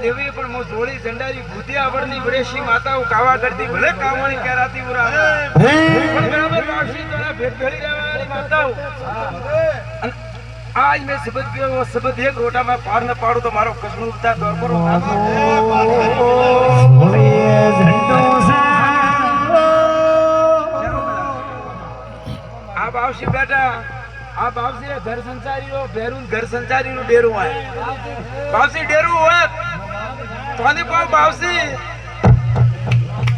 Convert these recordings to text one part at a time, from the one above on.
દેવી પણ મો જોડી ઝંડારી ભૂતી આવડની વિદેશી માતાઓ કાવા કરતી ભલે કામણી કરાતી ઉરા પણ બરાબર બાવસી તોરા ભેટ ભેળી રહેવાની માતાઓ आज मैं शब्द किया वो शब्द एक रोटा मैं पार न पाड़ू तो मारो कसम उठता दौर पर आप आवशी बेटा आप आवशी घर संसारी रो बेरून घर संसारी रो डेरू है बावसी डेरू हुआ तोनी को बावसी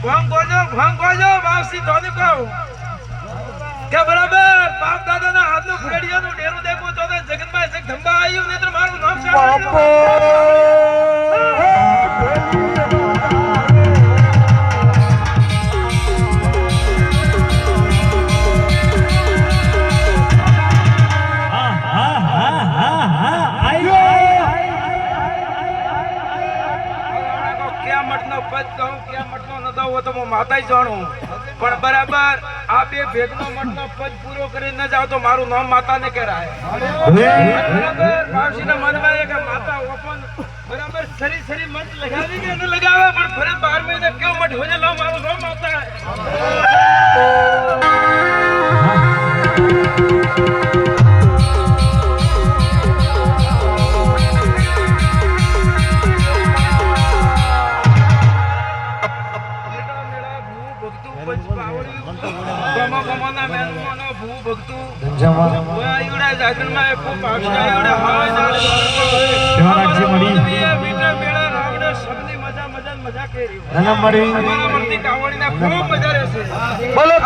भंग गोजो बावसी तोनी को क्या बराबर बाप दादा ना हाथ में फुड़िया नो डेरू देखो तो जगत में एक धंबा आयु ने तो मारो नाम से क्या मटनो पद कहूं क्या मटनो न दो वो तो मैं माता ही जानू पर बराबर आप ये भेदनो मटनो पद पूरो करे न जाओ तो मारू नाम माता ने कह रहा है बराबर बावशी ने मनवा है कि माता ओपन बराबर सरी सरी मत लगावी के न लगावे पर फिर 12 महीने क्यों मत हो जा लो मारू नाम माता है बोलो